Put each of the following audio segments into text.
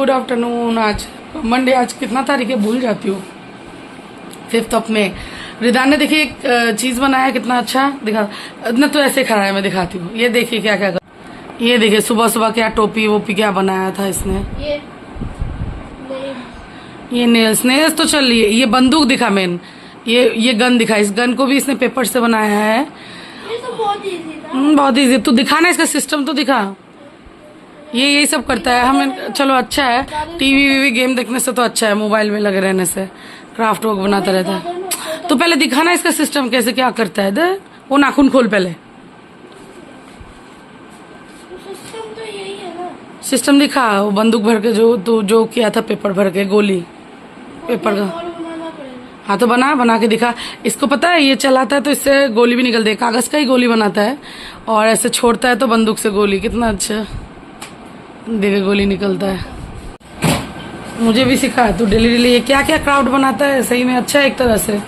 Good afternoon. आज Monday, आज कितना तारीख है भूल जाती हूँ, 5 मई। रिदान ने देखिए एक चीज बनाया, कितना अच्छा दिखा। इतना तो ऐसे खड़ा है, मैं दिखाती हूँ। ये देखिए क्या क्या कर, ये देखिए सुबह सुबह क्या टोपी वोपी क्या बनाया था इसने। ये नेल्स तो चल रही है। ये बंदूक दिखा मेन, ये गन दिखा। इस गन को भी इसने पेपर से बनाया है। ये तो बहुत इजी था। बहुत इजी। तू दिखा ना इसका सिस्टम तो दिखा। ये यही सब करता है। हमें चलो अच्छा है, टीवी वीवी गेम देखने से तो अच्छा है, मोबाइल में लगे रहने से क्राफ्ट वर्क बनाता रहता है। तो पहले दिखाना इसका सिस्टम कैसे क्या करता है। दे वो नाखून खोल पहले। सिस्टम तो यही है ना। सिस्टम दिखा। वो बंदूक भर के जो किया था, पेपर भर के गोली पेपर का। और बनाना पड़ेगा। हाँ तो बना के दिखा। इसको पता है ये चलाता है तो इससे गोली भी निकलती है। कागज का ही गोली बनाता है और ऐसे छोड़ता है तो बंदूक से गोली। कितना अच्छा देखिए गोली निकलता है। मुझे भी सिखा तू डेली ये क्या क्या क्राफ्ट बनाता है। सही में अच्छा है एक तरह से।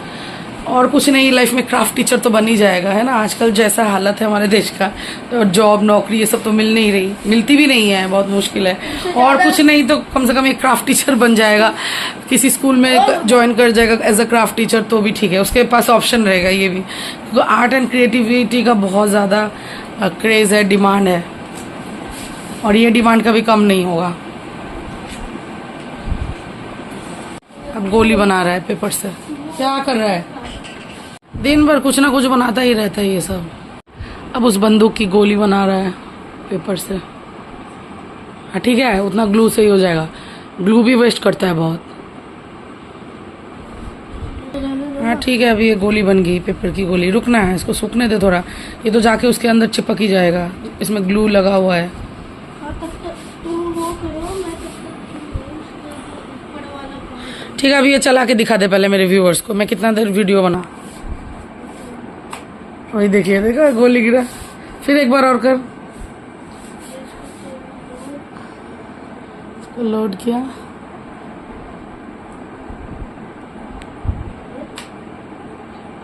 और कुछ नहीं, लाइफ में क्राफ्ट टीचर तो बन ही जाएगा, है ना। आजकल जैसा हालत है हमारे देश का, तो जॉब नौकरी ये सब तो मिल नहीं रही, मिलती भी नहीं है, बहुत मुश्किल है। और कुछ नहीं तो कम से कम एक क्राफ्ट टीचर बन जाएगा, किसी स्कूल में ज्वाइन कर जाएगा एज अ क्राफ्ट टीचर, तो भी ठीक है, उसके पास ऑप्शन रहेगा ये भी। क्योंकि आर्ट एंड क्रिएटिविटी का बहुत ज़्यादा क्रेज है, डिमांड है, और ये डिमांड कभी कम नहीं होगा। अब गोली बना रहा है पेपर से। क्या कर रहा है? दिन भर कुछ ना कुछ बनाता ही रहता है ये सब। अब उस बंदूक की गोली बना रहा है पेपर से। हाँ ठीक है, उतना ग्लू से ही हो जाएगा। ग्लू भी वेस्ट करता है बहुत। हाँ ठीक है, अभी ये गोली बन गई, पेपर की गोली। रुकना है, इसको सूखने दे थोड़ा। ये तो जाके उसके अंदर चिपक ही जाएगा, इसमें ग्लू लगा हुआ है। ठीक है, अभी ये चला के दिखा दे पहले मेरे व्यूअर्स को, मैं कितना देर वीडियो बना। वही देखिए, देखा गोली गिरा। फिर एक बार और कर। इसको लोड किया।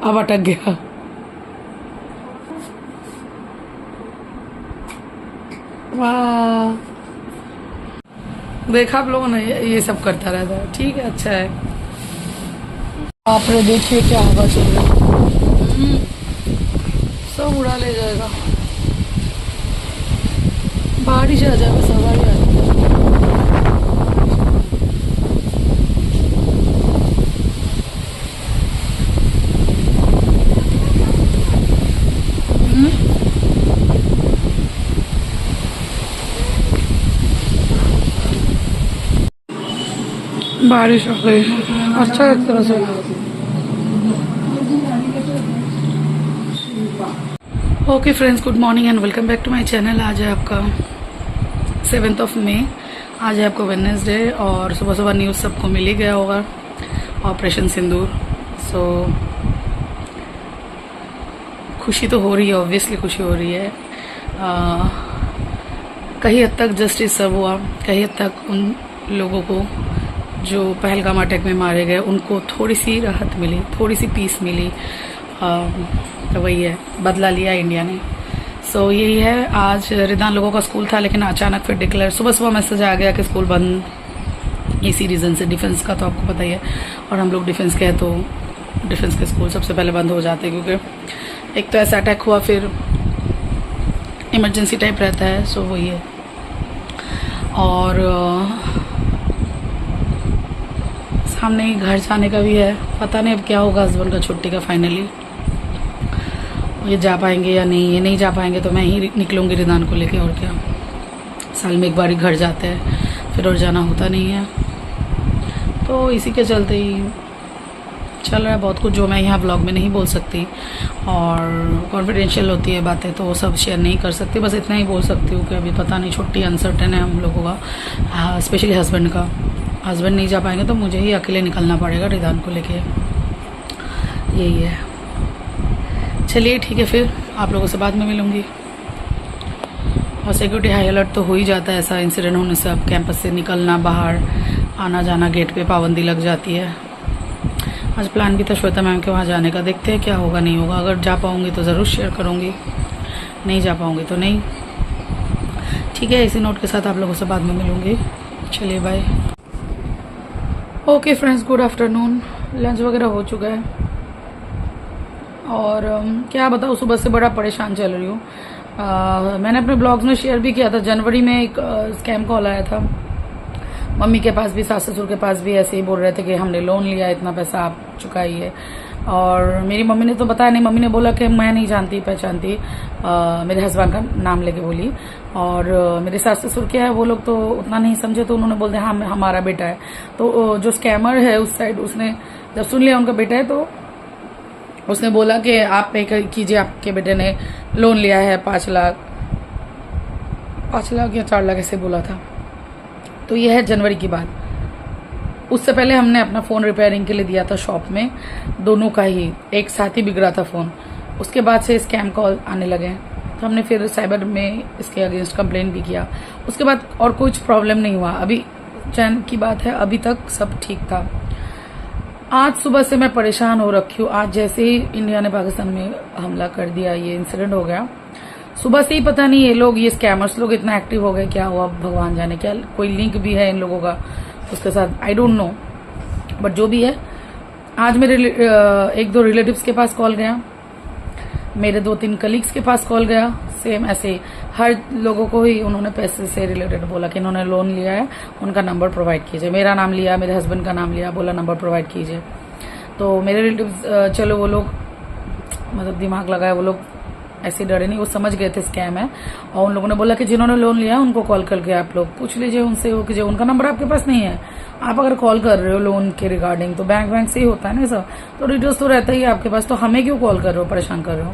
अब अटक गया। वाह, देखा आप लोगों ने, ये सब करता रहता है। ठीक है, अच्छा है। आप देखिए क्या हवा चल रहा है, सब उड़ा ले जाएगा। बारिश आ जाए, बस हवा ही आ जाए। बारिश हो गई, अच्छा एक तरह से। Okay friends, good morning and welcome back to my channel. आज है आपका 7 मई। आज है आपका वेडनेसडे, और सुबह सुबह न्यूज़ सबको मिल ही गया होगा, ऑपरेशन सिंदूर। सो खुशी तो हो रही है, ऑब्वियसली खुशी हो रही है। कहीं हद तक जस्टिस सर्व हुआ, कहीं हद तक उन लोगों को जो पहलगाम अटैक में मारे गए उनको थोड़ी सी राहत मिली, थोड़ी सी पीस मिली। तो वही है, बदला लिया इंडिया ने। सो यही है। आज रिदान लोगों का स्कूल था, लेकिन अचानक फिर डिक्लेयर, सुबह सुबह मैसेज आ गया कि स्कूल बंद, इसी रीज़न से। डिफेंस का तो आपको पता ही है, और हम लोग डिफेंस के हैं, तो डिफेंस के स्कूल सबसे पहले बंद हो जाते हैं, क्योंकि एक तो ऐसा अटैक हुआ, फिर इमरजेंसी टाइप रहता है। सो वही है। और सामने ही घर जाने का भी है, पता नहीं अब क्या होगा हस्बैंड का छुट्टी का। फाइनली ये जा पाएंगे या नहीं, ये नहीं जा पाएंगे तो मैं ही निकलूँगी रिदान को लेके। और क्या, साल में एक बार ही घर जाते हैं, फिर और जाना होता नहीं है। तो इसी के चलते ही चल रहा है बहुत कुछ, जो मैं यहाँ ब्लॉग में नहीं बोल सकती, और कॉन्फिडेंशियल होती है बातें, तो वो सब शेयर नहीं कर सकती। बस इतना ही बोल सकती हूँ कि अभी पता नहीं, छुट्टी अनसर्टेन है हम लोगों का, स्पेशली हस्बैंड का। हस्बैंड नहीं जा पाएंगे तो मुझे ही अकेले निकलना पड़ेगा रिदान को लेके। यही है। चलिए ठीक है, फिर आप लोगों से बाद में मिलूँगी। और सिक्योरिटी हाई अलर्ट तो हो ही जाता है, ऐसा इंसिडेंट होने से। अब कैंपस से निकलना, बाहर आना जाना, गेट पे पाबंदी लग जाती है। आज प्लान भी था श्वेता मैम के वहाँ जाने का, देखते हैं क्या होगा नहीं होगा। अगर जा पाऊँगी तो ज़रूर शेयर करूँगी, नहीं जा पाऊँगी तो नहीं। ठीक है, इसी नोट के साथ आप लोगों से बाद में मिलूँगी। चलिए bye. Okay friends, good afternoon. Lunch वगैरह हो चुका है और क्या बताऊँ, सुबह से बड़ा परेशान चल रही हूँ। मैंने अपने ब्लॉग्स में शेयर भी किया था, जनवरी में एक स्कैम कॉल आया था। मम्मी के पास भी, सास ससुर के पास भी ऐसे ही बोल रहे थे कि हमने लोन लिया, इतना पैसा आप चुकाइए। और मेरी मम्मी ने तो बताया नहीं, मम्मी ने बोला कि मैं नहीं जानती पहचानती, मेरे हस्बैंड का नाम लेके बोली। और मेरे सास ससुर क्या है, वो लोग तो उतना नहीं समझे, तो उन्होंने बोल दिया हाँ हमारा बेटा है। तो जो स्कैमर है उस साइड, उसने जब सुन लिया उनका बेटा है, तो उसने बोला कि आप पे कीजिए, आपके बेटे ने लोन लिया है 5 लाख या 4 लाख ऐसे बोला था। तो ये है जनवरी की बात। उससे पहले हमने अपना फ़ोन रिपेयरिंग के लिए दिया था शॉप में, दोनों का ही एक साथ ही बिगड़ा था फ़ोन। उसके बाद से स्कैम कॉल आने लगे, तो हमने फिर साइबर में इसके अगेंस्ट कंप्लेन भी किया। उसके बाद और कुछ प्रॉब्लम नहीं हुआ। अभी चैन की बात है, अभी तक सब ठीक था। आज सुबह से मैं परेशान हो रखी हूँ। आज जैसे ही इंडिया ने पाकिस्तान में हमला कर दिया, ये इंसिडेंट हो गया, सुबह से ही पता नहीं ये लोग, ये स्कैमर्स लोग इतना एक्टिव हो गए, क्या हुआ भगवान जाने। क्या कोई लिंक भी है इन लोगों का उसके साथ, आई डोंट नो, बट जो भी है। आज मेरे 1-2 रिलेटिव्स के पास कॉल गया, मेरे 2-3 कलीग्स के पास कॉल गया, सेम ऐसे हर लोगों को ही उन्होंने पैसे से रिलेटेड बोला कि इन्होंने लोन लिया है, उनका नंबर प्रोवाइड कीजिए। मेरा नाम लिया, मेरे हस्बैंड का नाम लिया, बोला नंबर प्रोवाइड कीजिए। तो मेरे रिलेटिव्स, चलो वो लोग मतलब दिमाग लगाए, वो लोग ऐसे डरे नहीं, वो समझ गए थे स्कैम है। और उन लोगों ने बोला कि जिन्होंने लोन लिया उनको कॉल करके आप लोग पूछ लीजिए, उनसे वो कीजिए। उनका नंबर आपके पास नहीं है, आप अगर कॉल कर रहे हो लोन के रिगार्डिंग, तो बैंक से ही होता है ना सब, तो डिटेल्स तो रहता ही है आपके पास, तो हमें क्यों कॉल कर रहे हो, परेशान कर रहे हो।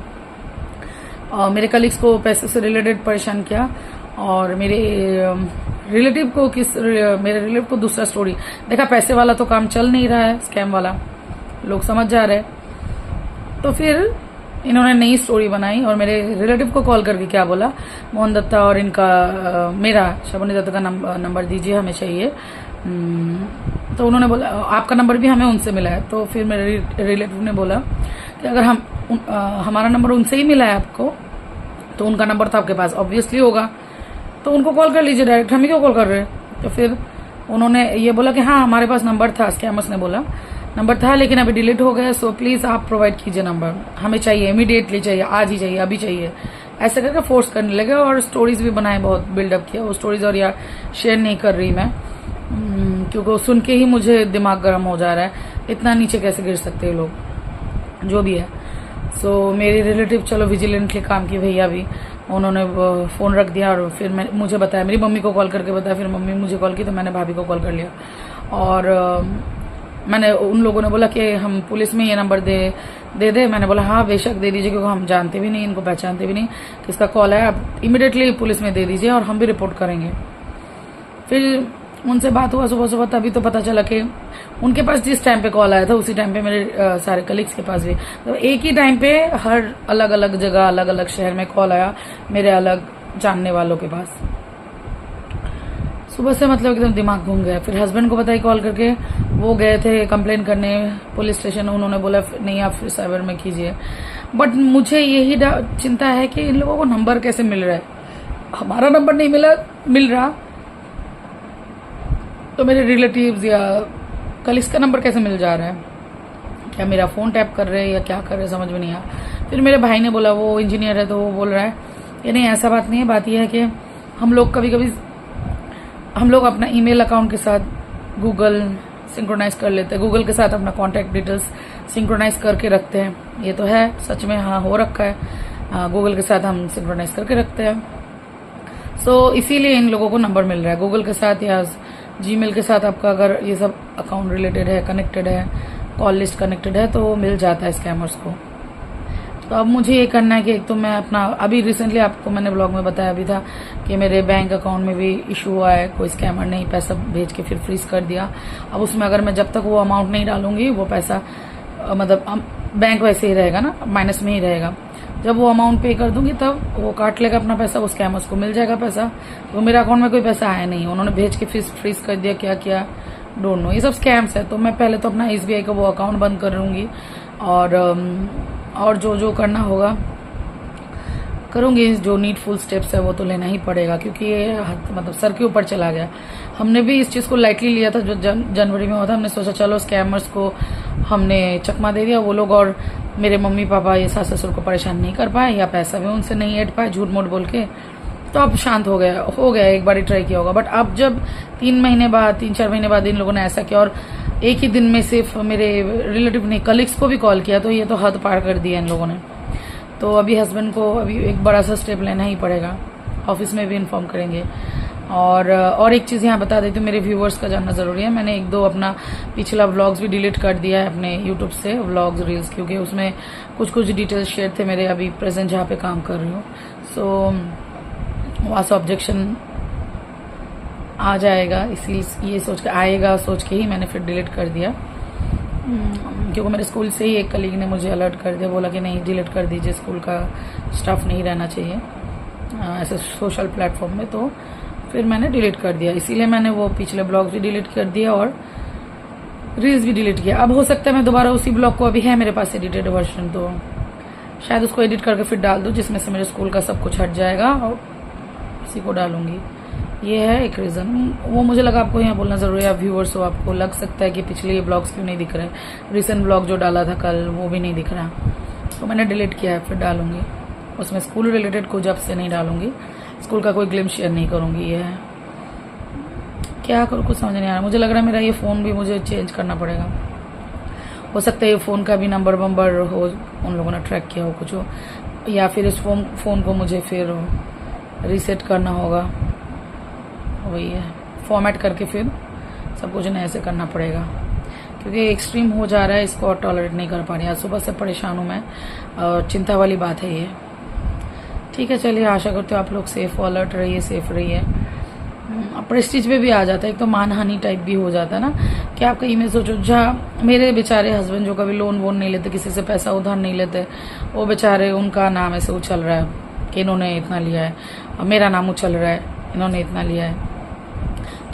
और मेरे कलीग्स को पैसे से रिलेटेड परेशान किया, और मेरे रिलेटिव को मेरे रिलेटिव को दूसरा स्टोरी देखा। पैसे वाला तो काम चल नहीं रहा है, स्कैम वाला लोग समझ जा रहे, तो फिर इन्होंने नई स्टोरी बनाई और मेरे रिलेटिव को कॉल करके क्या बोला, मोहन दत्ता और इनका मेरा शबनी दत्ता का नंबर दीजिए, हमें चाहिए। तो उन्होंने बोला आपका नंबर भी हमें उनसे मिला है। तो फिर मेरे रिलेटिव ने बोला कि अगर हमारा नंबर उनसे ही मिला है आपको, तो उनका नंबर तो आपके पास ऑब्वियसली होगा, तो उनको कॉल कर लीजिए डायरेक्ट, हमें क्यों कॉल कर रहे हैं। तो फिर उन्होंने ये बोला कि हाँ हमारे पास नंबर था, स्कैमर्स ने बोला नंबर था लेकिन अभी डिलीट हो गया, सो प्लीज आप प्रोवाइड कीजिए नंबर, हमें चाहिए, इमीडिएटली चाहिए, आज ही चाहिए, अभी चाहिए, ऐसे करके फोर्स करने लगे। और स्टोरीज भी बनाए, बहुत बिल्डअप किया वो स्टोरीज, और यार शेयर नहीं कर रही मैं, क्योंकि सुन के ही मुझे दिमाग गर्म हो जा रहा है, इतना नीचे कैसे गिर सकते हैं लोग, जो भी है। सो मेरे रिलेटिव चलो विजिलेंटली काम की, भैया भी उन्होंने फोन रख दिया और फिर मुझे बताया, मेरी मम्मी को कॉल करके बताया, फिर मम्मी मुझे कॉल की, तो मैंने भाभी को कॉल कर लिया। और मैंने उन लोगों ने बोला कि हम पुलिस में ये नंबर दे। मैंने बोला हाँ बेशक दे दीजिए, क्योंकि हम जानते भी नहीं, इनको पहचानते भी नहीं, किसका कॉल है, आप इमीडिएटली पुलिस में दे दीजिए और हम भी रिपोर्ट करेंगे। फिर उनसे बात हुआ सुबह, तभी तो पता चला कि उनके पास जिस टाइम पे कॉल आया था उसी टाइम पे मेरे सारे कलीग्स के पास भी, तो एक ही टाइम पे हर अलग अलग जगह, अलग अलग शहर में कॉल आया मेरे अलग जानने वालों के पास। सुबह से मतलब एकदम दिमाग घूम गया। फिर हस्बैंड को बताई कॉल करके, वो गए थे कंप्लेन करने पुलिस स्टेशन, उन्होंने बोला नहीं आप फिर साइबर में कीजिए। बट मुझे यही चिंता है कि इन लोगों को नंबर कैसे मिल रहा है, हमारा नंबर नहीं मिल रहा, तो मेरे रिलेटिव्स या कलीग्स का नंबर कैसे मिल जा रहा है, क्या मेरा फोन टैप कर रहे हैं या क्या कर रहे हैं, समझ में नहीं आया। फिर मेरे भाई ने बोला, वो इंजीनियर है, तो वो बोल रहा है कि नहीं ऐसा बात नहीं है, बात यह है कि हम लोग कभी हम लोग अपना ईमेल अकाउंट के साथ गूगल सिंक्रोनाइज कर लेते हैं, गूगल के साथ अपना कॉन्टैक्ट डिटेल्स सिंक्रोनाइज करके रखते हैं। ये तो है सच में, हाँ हो रखा है, गूगल के साथ हम सिंक्रोनाइज करके रखते हैं। सो इसीलिए इन लोगों को नंबर मिल रहा है गूगल के साथ या जीमेल के साथ। आपका अगर ये सब अकाउंट रिलेटेड है, कनेक्टेड है, कॉल लिस्ट कनेक्टेड है, तो मिल जाता है स्कैमर्स को। तो अब मुझे ये करना है कि एक तो मैं अपना, अभी रिसेंटली आपको मैंने ब्लॉग में बताया भी था कि मेरे बैंक अकाउंट में भी इशू हुआ है, कोई स्कैमर ने पैसा भेज के फिर फ्रीज कर दिया। अब उसमें अगर मैं जब तक वो अमाउंट नहीं डालूंगी, वो पैसा मतलब बैंक वैसे ही रहेगा ना, माइनस में ही रहेगा। जब वो अमाउंट पे कर दूंगी तब वो काट लेगा अपना पैसा, वो स्कैमर्स को मिल जाएगा पैसा। तो मेरे अकाउंट में कोई पैसा आया नहीं, उन्होंने भेज के फ्रीज कर दिया, क्या किया डोंट नो, ये सब स्कैम्स है। तो मैं पहले तो अपना SBI का वो अकाउंट बंद कर लूंगी और जो करना होगा करूँगी। जो नीडफुल स्टेप्स है वो तो लेना ही पड़ेगा, क्योंकि ये मतलब सर के ऊपर चला गया। हमने भी इस चीज़ को लाइटली लिया था जो जनवरी में हुआ था। हमने सोचा चलो स्कैमर्स को हमने चकमा दे दिया, वो लोग और मेरे मम्मी पापा ये सास ससुर को परेशान नहीं कर पाए या पैसा भी उनसे नहीं ऐड पाए झूठ मूठ बोल के, तो अब शांत हो गया। एक बार ही ट्राई किया होगा, बट अब जब 3 4 महीने बाद इन लोगों ने ऐसा किया और एक ही दिन में सिर्फ मेरे रिलेटिव ने कलीग्स को भी कॉल किया, तो ये तो हद पार कर दिया इन लोगों ने। तो अभी हस्बैंड को अभी एक बड़ा सा स्टेप लेना ही पड़ेगा, ऑफिस में भी इन्फॉर्म करेंगे। और एक चीज़ यहाँ बता देती हूँ, मेरे व्यूवर्स का जानना ज़रूरी है। मैंने 1-2 अपना पिछला व्लॉग्स भी डिलीट कर दिया है अपने यूट्यूब से, व्लॉग्स रील्स, क्योंकि उसमें कुछ डिटेल्स शेयर थे मेरे अभी प्रेजेंट जहाँ पे काम कर रही हूँ। सो वहाँ से ऑब्जेक्शन आ जाएगा, इसी ये सोच के ही मैंने फिर डिलीट कर दिया। क्योंकि मेरे स्कूल से ही एक कलीग ने मुझे अलर्ट कर दिया, बोला कि नहीं डिलीट कर दीजिए, स्कूल का स्टाफ नहीं रहना चाहिए ऐसे सोशल प्लेटफॉर्म में। तो फिर मैंने डिलीट कर दिया, इसीलिए मैंने वो पिछले ब्लॉग भी डिलीट कर दिया और रील्स भी डिलीट किया। अब हो सकता है मैं दोबारा उसी ब्लॉग को, अभी है मेरे पास एडिटेड वर्जन, तो शायद उसको एडिट करके फिर डाल दूँ, जिसमें से मेरे स्कूल का सब कुछ हट जाएगा और उसी को डालूंगी। ये है एक रीज़न। वो मुझे लगा आपको यहाँ बोलना ज़रूरी है। आप व्यूअर्स हो, आपको लग सकता है कि पिछले ये ब्लॉग्स क्यों नहीं दिख रहे, रिसेंट ब्लॉग जो डाला था कल वो भी नहीं दिख रहा, तो मैंने डिलीट किया है। फिर डालूंगी उसमें स्कूल रिलेटेड कुछ अब से नहीं डालूंगी, स्कूल का कोई ग्लिम्स शेयर नहीं करूंगी। ये है क्या करूँ, कुछ समझ नहीं आ रहा। मुझे लग रहा है मेरा ये फ़ोन भी मुझे चेंज करना पड़ेगा। हो सकता है ये फ़ोन का भी नंबर हो, उन लोगों ने ट्रैक किया हो कुछ हो, या फिर इस फ़ोन को मुझे फिर रीसेट करना होगा। वही है, फॉर्मेट करके फिर सब कुछ नए से करना पड़ेगा, क्योंकि एक्सट्रीम हो जा रहा है, इसको और टॉलरेट नहीं कर पा रही। आज सुबह से परेशान हूँ मैं, और चिंता वाली बात है ये। ठीक है, चलिए आशा करते हो आप लोग सेफ अलर्ट रहिए, सेफ रहिए। प्रेस्टीज पे भी आ जाता है, एक तो मानहानि टाइप भी हो जाता है ना, कि आप कहीं में सोचो, जहाँ मेरे बेचारे हस्बैंड जो कभी लोन वोन नहीं लेते, किसी से पैसा उधार नहीं लेते, वो बेचारे उनका नाम ऐसे उछल रहा है कि इन्होंने इतना लिया है, और मेरा नाम उछल रहा है इन्होंने इतना लिया है।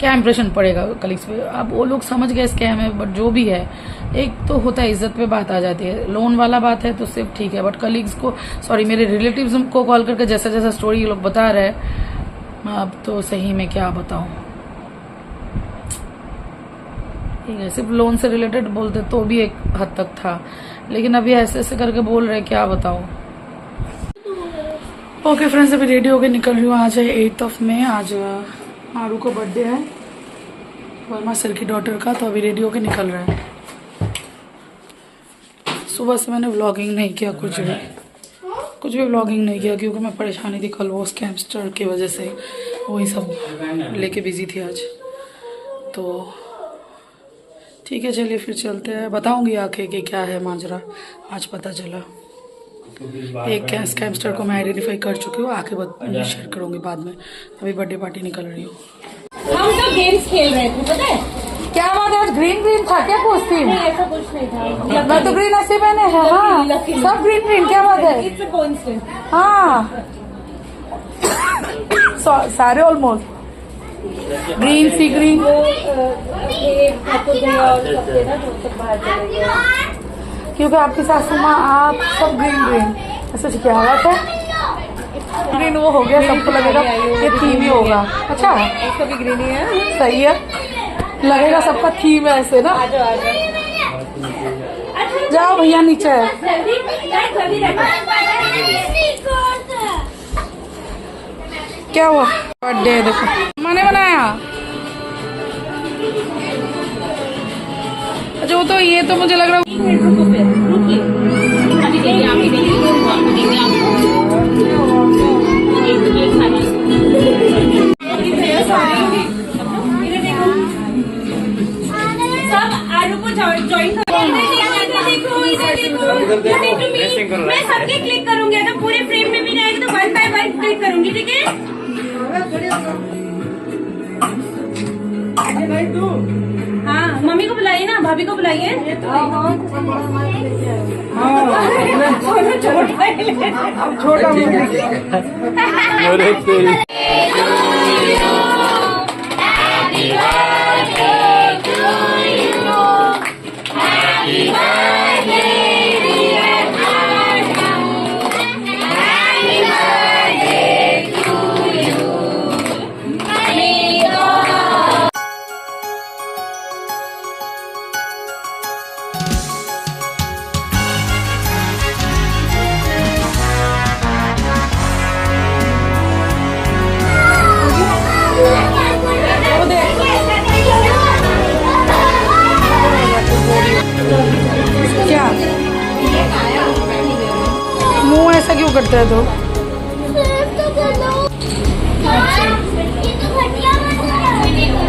क्या इंप्रेशन पड़ेगा कलीग्स पे। अब वो लोग समझ गए स्कैम है, बट जो भी है, एक तो होता है इज्जत पे बात आ जाती है। लोन वाला बात है तो सिर्फ ठीक है, बट कलीग्स को, सॉरी मेरे रिलेटिव्स को कॉल करके जैसा स्टोरी ये लोग बता रहे हैं, अब तो सही में क्या बताऊं। ठीक है, सिर्फ लोन से रिलेटेड बोलते तो भी एक हद तक था, लेकिन अभी ऐसे करके बोल रहे, क्या बताऊं। ओके फ्रेंड्स, अभी रेडी होके निकल रही हूँ। आज है 8 मई, आज मारू का बर्थडे है, वर्मा सर की डॉटर का, तो अभी रेडी होके निकल रहे हैं। सुबह से मैंने व्लॉगिंग नहीं किया, कुछ भी व्लॉगिंग नहीं किया, क्योंकि मैं परेशानी थी कल वो स्कैमस्टर की वजह से, वही सब लेके बिजी थी आज। तो ठीक है, चलिए फिर चलते हैं, बताऊंगी आके कि क्या है माजरा। आज पता चला एक स्कैमस्टर को मैं आइडेंटिफाई कर चुकी हूँ, आके शेयर करूंगी बाद में। अभी बर्थडे पार्टी निकल रही हूँ। हम सब गेम्स खेल रहे थे, पता है क्या बात है, आज ग्रीन था क्या कॉस्ट्यूम? नहीं, ऐसा कुछ नहीं था। मैं तो ग्रीन ऐसे पहने हैं। हाँ, सब ग्रीन, क्या बात है। It's a coincidence. हाँ सारे ऑलमोस्ट ग्रीन, सी ग्रीन। ठाकुर भैया और सब थे ना, जो सब बाहर चले गए, क्योंकि आपकी सासू माँ आप सब ग्रीन ऐसे क्या बात है। ग्रीन वो हो गया, सबको लगेगा ये थीम ही होगा। अच्छा, उसका भी ग्रीन ही है, सही है, लगेगा सबका थीम है ऐसे ना। जाओ भैया नीचे है। क्या हुआ? बर्थडे देखो मैंने बनाया। अच्छा, वो तो ये तो मुझे लग रहा सब आलू को ज्वाइन मैं सबके क्लिक करूंगी, अगर पूरे फ्रेम में भी रहेगी तो 1 by 1 क्लिक करूंगी, ठीक है। हाँ, मम्मी को बुलाइए ना, भाभी को बुलाइए। छोटा Happy birthday क्यों करता है तो? सिर्फ तो कर दो। ये तो घटिया चलेगा।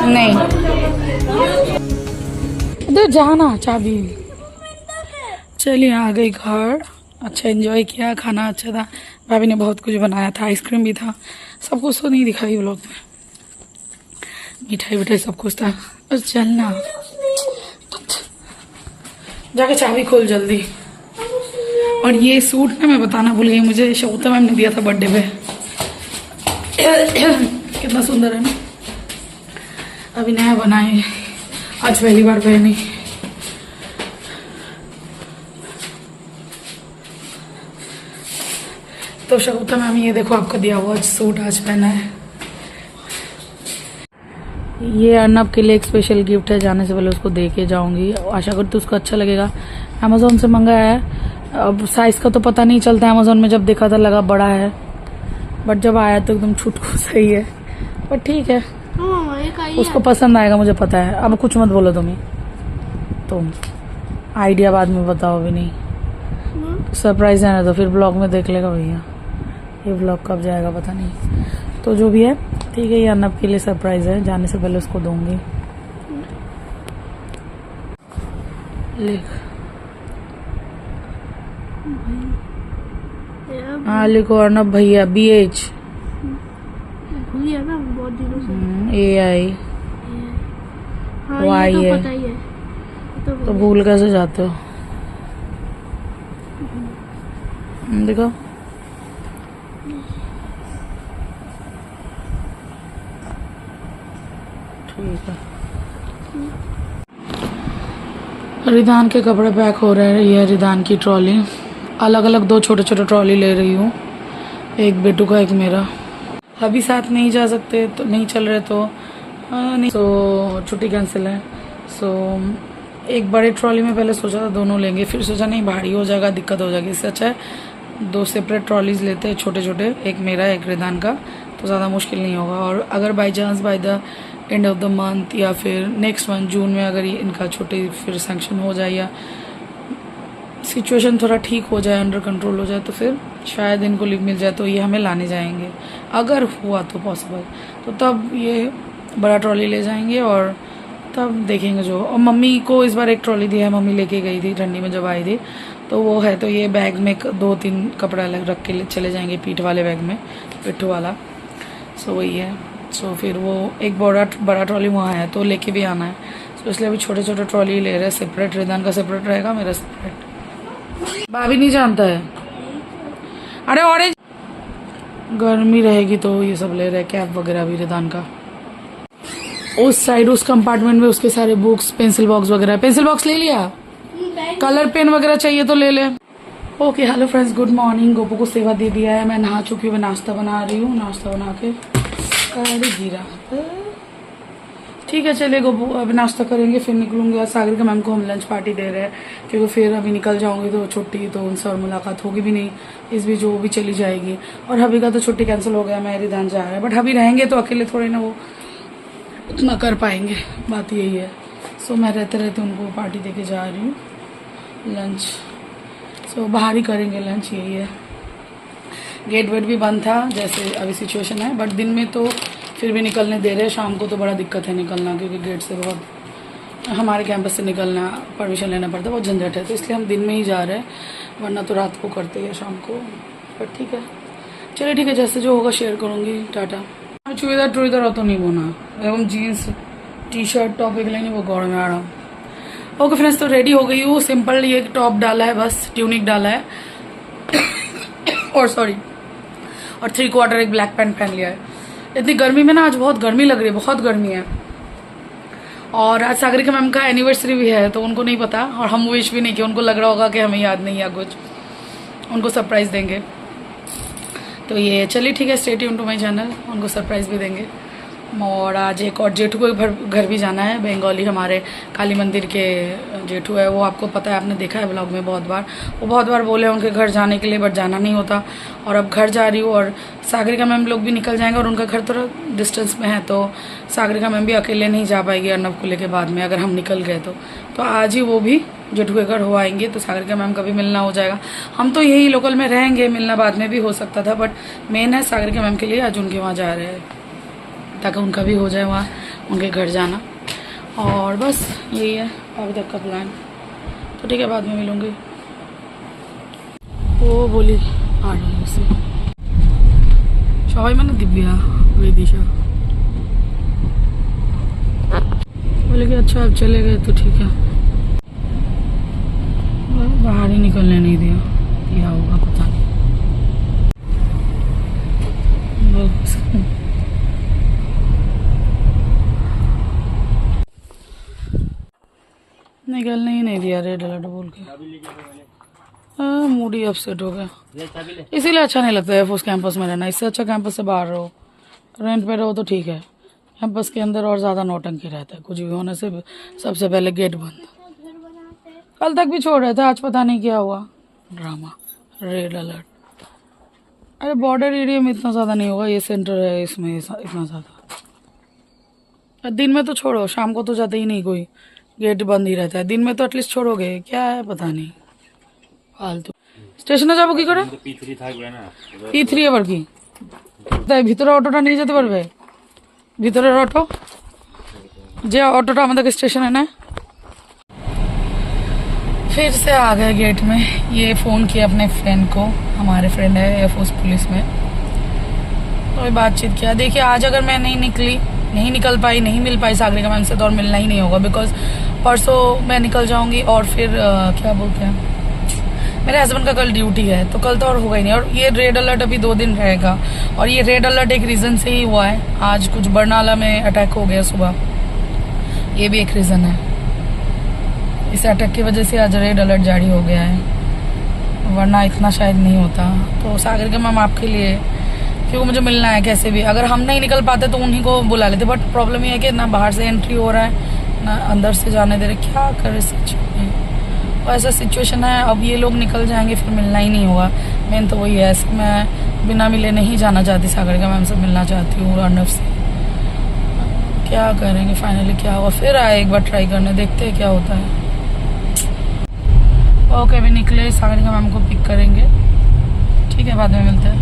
नहीं, इधर जाना चाबी। चलिए आ गई घर। अच्छा एंजॉय किया, खाना अच्छा था, भाभी ने बहुत कुछ बनाया था, आइसक्रीम भी था, सब कुछ तो नहीं दिखाई व्लॉग में, मिठाई विठाई सब कुछ था। बस चलना, जाके चाबी खोल जल्दी। और ये सूट ना मैं बताना भूल गई, मुझे शोता मैम ने दिया था बर्थडे पे। कितना सुंदर है ना, अभी नया बनाए, आज पहली बार पहनी। तो शगुफ्ता मैम ये देखो आपका दिया हुआ सूट आज पहना है। ये अर्नब के लिए एक स्पेशल गिफ्ट है, जाने से पहले उसको दे के जाऊंगी, आशा करती उसको अच्छा लगेगा। अमेजोन से मंगाया है, अब साइज का तो पता नहीं चलता, अमेजोन में जब देखा था लगा बड़ा है, बट जब आया तो एकदम छुटकू सही है, पर ठीक है उसको पसंद आएगा मुझे पता है। अब कुछ मत बोलो तुम आइडिया बाद में बताओ भी नहीं, सरप्राइज है ना, तो फिर ब्लॉग में देख लेगा भैया, ये ब्लॉग कब जाएगा पता नहीं। तो जो भी है ठीक है, ये अर्नब के लिए सरप्राइज है, जाने से पहले उसको दूंगी। लिख, हाँ लिखो अर्नब भैया, BH भूलिया ना बहुत दिनों से। AI हाँ, ये तो पता ही है। तो भूल कैसे जाते हो? देखो ठीक है। रिदान के कपड़े पैक हो रहे हैं, ये रिदान की ट्रॉली, अलग अलग 2 छोटे छोटे ट्रॉली ले रही हूँ, एक बेटू का एक मेरा। अभी साथ नहीं जा सकते तो नहीं चल रहे तो नहीं, तो छुट्टी कैंसिल है। सो एक बड़े ट्रॉली में पहले सोचा था दोनों लेंगे, फिर सोचा नहीं भारी हो जाएगा, दिक्कत हो जाएगी, इससे अच्छा है 2 सेपरेट ट्रॉलीज लेते हैं छोटे छोटे, एक मेरा एक रिदान का, तो ज़्यादा मुश्किल नहीं होगा। और अगर by chance by the end of the month या फिर नेक्स्ट मंथ जून में अगर ये इनका छुट्टी फिर सैंक्शन हो जाए या सिचुएशन थोड़ा ठीक हो जाए, अंडर कंट्रोल हो जाए, तो फिर शायद इनको लीव मिल जाए, तो ये हमें लाने जाएंगे अगर हुआ तो पॉसिबल, तो तब ये बड़ा ट्रॉली ले जाएंगे और तब देखेंगे जो। और मम्मी को इस बार एक ट्रॉली दी है, मम्मी लेके गई थी ठंडी में जब आई थी, तो वो है, तो ये बैग में 2-3 कपड़ा रख के चले जाएंगे, पीठ वाले बैग में, पिट्ठू वाला। सो वही है। सो फिर वो एक बड़ा ट्रॉली वहाँ है तो लेके भी आना है, तो इसलिए अभी छोटे छोटे ट्रॉली ले रहे हैं सेपरेट, रिदान का सेपरेट रहेगा, मेरा सेपरेट। भाभी नहीं जानता है, अरे ऑरेंज गर्मी रहेगी तो ये सब ले रहे हैं, कैप वगैरह भी रिदान का। उस साइड उस कंपार्टमेंट में उसके सारे बुक्स, पेंसिल बॉक्स वगैरह, पेंसिल बॉक्स ले लिया, कलर पेन वगैरह चाहिए तो ले ले। Okay hello friends, good morning. Gopu को सेवा दे दिया है, मैं नहा चुकी हूँ, मैं नाश्ता बना रही हूँ, नाश्ता बना के अरे गिरा, ठीक है चलिए गोपू अभी नाश्ता करेंगे फिर निकलूंगी। आज सागर के मैम को हम लंच पार्टी दे रहे हैं, क्योंकि फिर अभी निकल जाऊंगी तो छुट्टी, तो उनसे और मुलाकात होगी भी नहीं, इस बीच वो भी चली जाएगी। और हबी का तो छुट्टी कैंसिल हो गया, मैं रिदान जा रहा है, बट हबी रहेंगे तो अकेले थोड़े ना वो उतना कर पाएंगे, बात यही है। सो मैं रहते रहते उनको पार्टी दे के जा रही हूँ, लंच। सो बाहर ही करेंगे लंच, यही है। गेट वेट भी बंद था जैसे अभी सिचुएशन है, बट दिन में तो फिर भी निकलने दे रहे हैं, शाम को तो बड़ा दिक्कत है निकलना, क्योंकि गेट से बहुत हमारे कैंपस से निकलना परमिशन लेना पड़ता है, बहुत झंझट है, तो इसलिए हम दिन में ही जा रहे हैं, वरना तो रात को करते हैं शाम को। पर ठीक है चलिए, ठीक है, जैसे जो होगा शेयर करूँगी। टाटा। चूड़ीदार टूड़ीदार तो नहीं बोना, एवं जीन्स टी-शर्ट टॉप एक लेनी, वो गौड़ में आ रहा हूँ। ओके फ्रेंड्स, तो रेडी हो गई हूँ, सिंपल ये टॉप डाला है, बस ट्यूनिक डाला है और सॉरी और 3/4 एक ब्लैक पैंट पहन लिया है। इतनी गर्मी में ना आज बहुत गर्मी लग रही है, बहुत गर्मी है। और आज सागरिका मैम का एनिवर्सरी भी है, तो उनको नहीं पता और हम विश भी नहीं किया, उनको लग रहा होगा कि हमें याद नहीं है कुछ, उनको सरप्राइज देंगे। तो ये चलिए ठीक है, stay tune to my channel, उनको सरप्राइज भी देंगे। और आज एक और जेठू को घर भी जाना है, बंगाली हमारे काली मंदिर के जेठू है वो आपको पता है, आपने देखा है ब्लॉग में बहुत बार, वो बहुत बार बोले उनके घर जाने के लिए बट जाना नहीं होता। और अब घर जा रही हूँ और सागरिका मैम लोग भी निकल जाएंगे और उनका घर थोड़ा डिस्टेंस में है, तो सागरिका मैम भी अकेले नहीं जा पाएगी अर्नब को लेके बाद में, अगर हम निकल गए तो आज ही वो भी जेठू के घर हो आएंगे, तो सागरिका मैम का भी मिलना हो जाएगा। हम तो यही लोकल में रहेंगे, मिलना बाद में भी हो सकता था, बट मेन है सागरिका मैम के लिए आज उनके वहाँ जा रहे हैं ताकि उनका भी हो जाए वहाँ उनके घर जाना। और बस यही है अभी तक का प्लान। तो ठीक है, बाद में मिलूंगी। वो बोली आ रही से सबाई मैंने दिव्या वेदिशा बोले कि अच्छा अब चले गए तो ठीक है, बाहर ही निकलने नहीं दिया, क्या होगा पता नहीं। निकलने ही नहीं दिया रेड अलर्ट बोल के। मूड ही अपसेट हो गया, इसीलिए अच्छा नहीं लगता है उस कैंपस में रहना। इससे अच्छा कैंपस से बाहर रहो, रेंट पे रहो तो ठीक है, कैंपस के अंदर और ज़्यादा नौटंकी रहता है, कुछ भी होने से सबसे पहले गेट बंद। कल तक भी छोड़ रहे थे, आज पता नहीं क्या हुआ ड्रामा, रेड अलर्ट। अरे बॉर्डर एरिया में इतना ज़्यादा नहीं होगा, ये सेंटर है इसमें इतना ज़्यादा। दिन में तो छोड़ो, शाम को तो जाते ही नहीं कोई, गेट बंद ही रहता है। दिन में तो एटलिस्ट छोड़ोगे, क्या है पता नहीं फालतू। স্টেশনে যাবো কি করে? P3 থাকবে না, P3 আবার কি? তাই ভিতরে অটোটা নিয়ে যেতে পারবে? ভিতরের অটো যে অটোটা আমাদেরকে স্টেশনে নেয়। फिर से आ गए गेट में, ये फ़ोन किया अपने फ्रेंड को, हमारे फ्रेंड है एयरफोर्स पुलिस में, तो बातचीत किया। देखिए आज अगर मैं नहीं निकल पाई, नहीं मिल पाई सागरिका मैम से, तो और मिलना ही नहीं होगा, बिकॉज परसों मैं निकल जाऊंगी और फिर क्या बोलते हैं, मेरे हस्बैंड का कल ड्यूटी है, तो कल तो और होगा ही नहीं। और ये रेड अलर्ट अभी 2 दिन रहेगा, और ये रेड अलर्ट एक रीज़न से ही हुआ है। आज कुछ बरनाला में अटैक हो गया सुबह, ये भी एक रीज़न है। इस अटैक की वजह से आज रेड अलर्ट जारी हो गया है, वरना इतना शायद नहीं होता। तो सागरिका मैम आपके लिए, क्योंकि मुझे मिलना है कैसे भी, अगर हम नहीं निकल पाते तो उन्हीं को बुला लेते, बट प्रॉब्लम ये है कि ना बाहर से एंट्री हो रहा है ना अंदर से जाने दे रहे, क्या करे सिचुएशन। ऐसा सिचुएशन है, अब ये लोग निकल जाएंगे फिर मिलना ही नहीं होगा। मेन तो वही है, मैं बिना मिले नहीं जाना चाहती, सागरिका मैम से मिलना चाहती हूँ अर्नब से। क्या करेंगे फाइनली, क्या होगा, फिर आए एक बार ट्राई करने, देखते हैं क्या होता है। ओके अभी निकले, सागरिका मैम को पिक करेंगे, ठीक है बाद में मिलते हैं।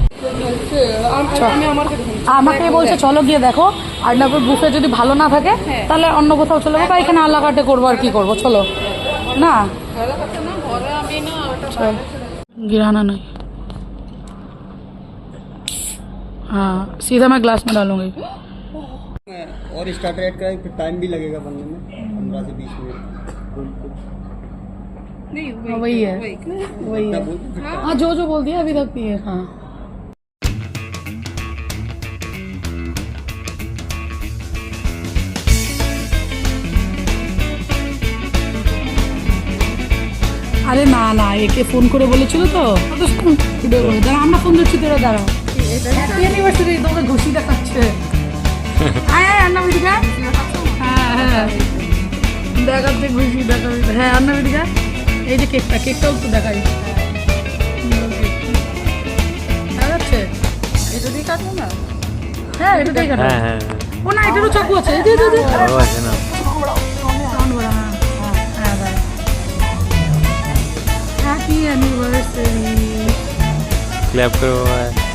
আমাকে বলছে চলো গিয়ে দেখো আর্নবের বুফে যদি ভালো না থাকে তাহলে অন্য কোথাও চলে যাবো, এখানে আলাকাটে করবো আর কি করবো, চলো না गिराना नहीं। हाँ सीधा मैं ग्लास में डालूंगी। और स्टार्ट रेट का फिर टाइम भी लगेगा बनने में, 15 से 20 मिनट। वही है, वही है। हाँ जो बोल दिया अभी तक भी है। हाँ আরে না না, একে ফোন করে বলেছিল তো, দাঁড়া আমরা ফোন দিচ্ছি, তোরা দাঁড়া। ইউনিভার্সিটি তোকে ঘুষি দেখাচ্ছে। হ্যাঁ আন্না বিদিকা, হ্যাঁ হ্যাঁ দেখাচ্ছে ঘুষি দেখাচ্ছে। হ্যাঁ আন্না বিদিকা, এই যে কেকটাও তো দেখাই, দেখা যাচ্ছে। এটা দিয়ে কাটবো না? হ্যাঁ এটা দিয়ে কাটবো। ও না এটারও চাকু আছে, এই যে না हैप्पी एनिवर्सरी, क्लैप करो,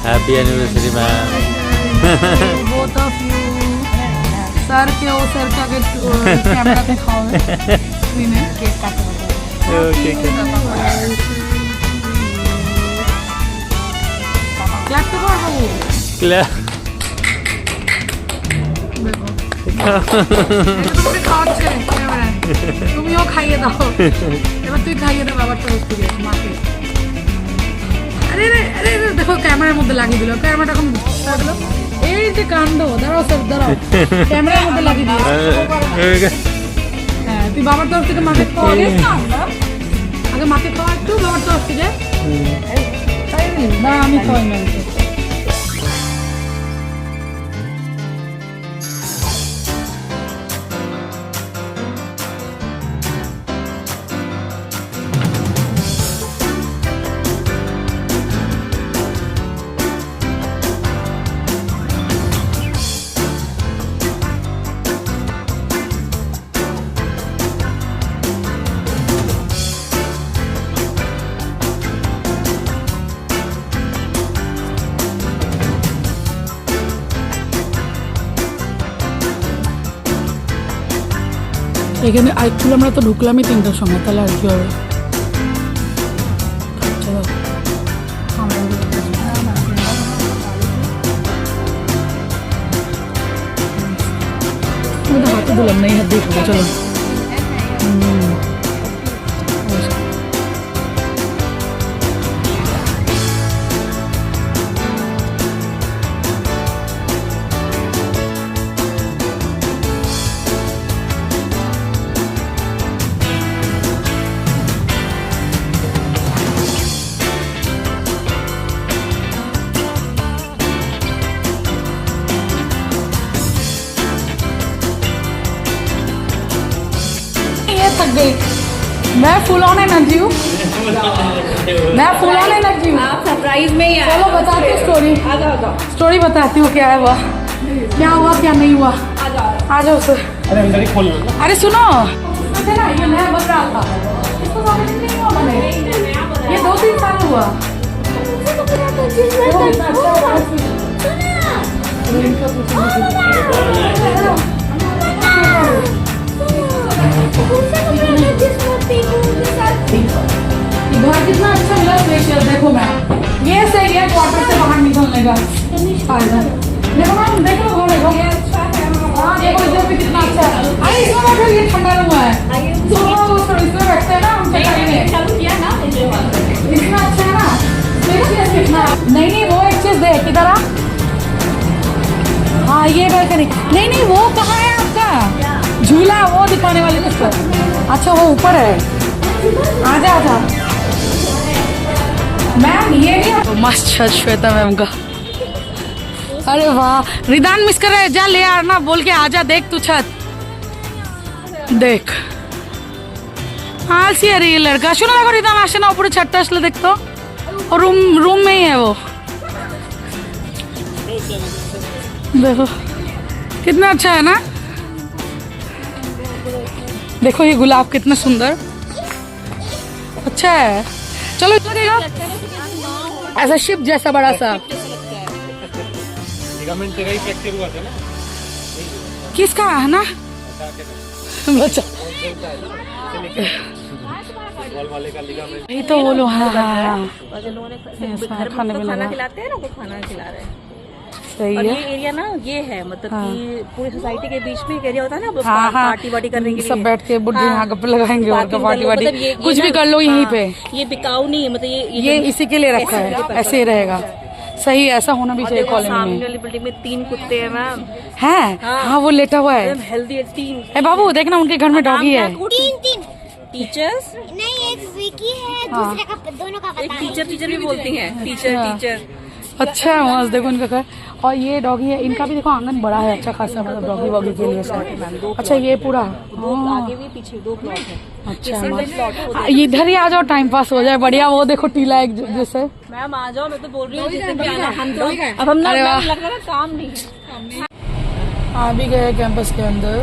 happy anniversary ma'am. Both of you, sir के ओ सर का कैमरा दिखाओ, स्क्रीन में केक काट रहा है। ओके क्लैप तो कर बाबू, क्लैप তুমি খাওয়াচ্ছে ক্যামেরায়, তুমিও খাইয়ে দাও, এবার তুই খাইয়ে দাও বাবার তরফ থেকে মাকে। আরে আরে দেখো ক্যামেরার মধ্যে লাগিয়ে দিল, ক্যামেরাটা এখন লাগলো, এই যে কাণ্ড। দাঁড়াও স্যার দাঁড়াও, ক্যামেরার মধ্যে লাগিয়ে দিল। হ্যাঁ তুই বাবার তরফ থেকে মাকে খাওয়া, আগে মাকে খাওয়া একটু বাবার তরফ থেকে, দাঁড়া আমি খাওয়াই ম্যামকে। এখানে আইকুল আমরা তো ঢুকলামই 3টার সময়, তাহলে আর কি হবে। চলো আমি তো হাতে দিলাম না, এই হাত দিয়ে খাবো। চলো थक गई मैं, फुल ऑन एनर्जी हूँ, मैं फुल ऑन एनर्जी हूँ। आप सरप्राइज में ही चलो बताती हूँ स्टोरी, स्टोरी बताती हूँ क्या है हुआ, क्या हुआ क्या नहीं हुआ। आ जाओ सर। अरे सुनो, मुझे ना ये नया बन रहा था, इसको समझ नहीं हुआ मैंने, ये 2-3 साल हुआ। घर कितना अच्छा मिला स्पेशियल, देखो मैम ये सही है क्वार्टर से बाहर निकलने का फायदा। देखो मैम, देखो घर देखो, हाँ देखो इधर भी कितना अच्छा है। अरे इसमें बैठो, ये ठंडा हुआ है, इसमें बैठते हैं ना हम, इतना अच्छा है ना स्पेशियल कितना। नहीं वो एक चीज देख, किधर आ, हाँ ये बैठ नहीं वो कहाँ है आपका झूला, वो दिखाने वाले किस पर। अच्छा वो ऊपर है, आजा आजा मैम। ये भी मस्त छत श्वेता मैम का। अरे वाह, रिदान मिस कर रहे, जा ले यार ना बोल के आजा, देख तू छत देख। आलसी है ये लड़का। শুনো দেখো রিদান আসে না উপরে ছাদটা আসলে দেখতো, रूम में ही है वो। देखो कितना अच्छा है ना, देखो ये गुलाब कितना सुंदर, अच्छा है। चलो लगेगा ऐसा शिप जैसा बड़ा सा। किसका है ना बच्चा, यही तो बोलो। हाँ हाँ हाँ, खाने खाना खिलाते हैं ना, वो खाना खिला रहे हैं। सही और है। ये एरिया ना ये है मतलब कि पूरी सोसाइटी के बीच में एक एरिया होता है ना, हाँ हाँ, पार्टी वार्टी करने के लिए सब बैठ के बुढ़ी यहाँ गप्पे लगाएंगे और पार्टी वार्टी कुछ भी कर लो यहीं पे। ये बिकाऊ नहीं है, मतलब ये इसी के लिए रखा है, ऐसे ही रहेगा। सही, ऐसा होना भी चाहिए कॉलेज सामने में। वाली बिल्डिंग में 3 कुत्ते हैं मैम, है हाँ वो लेटा हुआ है। हेल्दी है 3। ए बाबू देखना उनके घर में डॉगी है। 3 टीचर्स नहीं, एक विकी है, दूसरे का दोनों का एक पता है। टीचर भी बोलती हैं, टीचर। अच्छा मस्त, देखो इनका घर। और ये डॉगी है, इनका भी देखो आंगन बड़ा है, अच्छा खासा, मतलब डॉगी वॉगी के लिए शायद। अच्छा ये पूरा आगे भी पीछे 2 प्लॉट है। अच्छा इधर ही आ जाओ, टाइम पास हो जाए बढ़िया। वो देखो टीला एक जैसे। मैम आ जाओ, मैं तो बोल रही हूँ जिससे भी आना, हम तो अब हम ना अरे वाह। लग रहा है काम नहीं है। आ भी गए कैंपस के अंदर।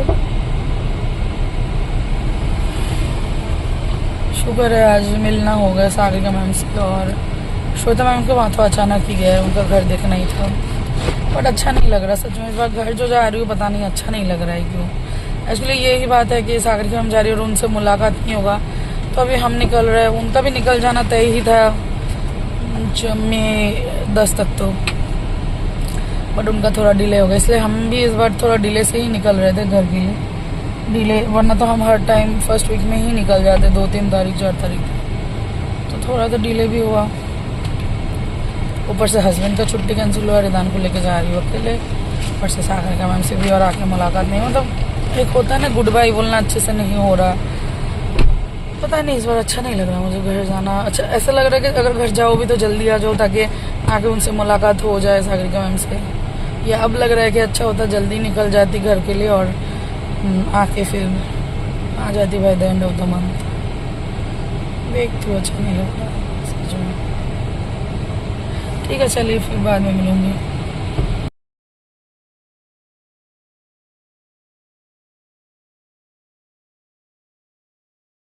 शुक्र है आज मिलना हो गया सारिका मैम से, और श्वेता मैम के वहाँ तो अचानक ही गए, उनका घर देखना ही था। बट अच्छा नहीं लग रहा सच में, इस बार घर जो जा रही हूँ पता नहीं अच्छा नहीं लग रहा है क्यों। एक्चुअली यही बात है कि सारिका मैम जा रही है और उनसे मुलाकात नहीं होगा, तो अभी हम निकल रहे हैं। उनका भी निकल जाना तय ही था मई 10 तक तो, बट उनका थोड़ा डिले हो गया, इसलिए हम भी इस बार थोड़ा डिले से ही निकल रहे थे घर के लिए। डिले, वरना तो हम हर टाइम फर्स्ट वीक में ही निकल जाते, 2-3 तारीख 4 तारीख, तो थोड़ा तो डिले भी हुआ। ऊपर से हस्बैंड का छुट्टी कैंसिल हुआ, रिदान को लेके जा रही हूँ अकेले। ऊपर से सागरिका मैम से भी और आके मुलाकात नहीं, मतलब एक होता है ना गुड बाय बोलना, अच्छे से नहीं हो रहा। पता नहीं इस बार अच्छा नहीं लग रहा मुझे घर जाना। अच्छा ऐसा लग रहा है कि अगर घर जाओ भी तो जल्दी आ जाओ, ताकि आके उनसे मुलाकात हो जाए सागरिका मैम से। या अब लग रहा है कि अच्छा होता जल्दी निकल जाती घर के लिए और आके फिर आ जाती by the end of the month. देखती हूँ, अच्छा नहीं लग रहा सच में। ठीक है चलिए, फिर बाद में मिलूंगी।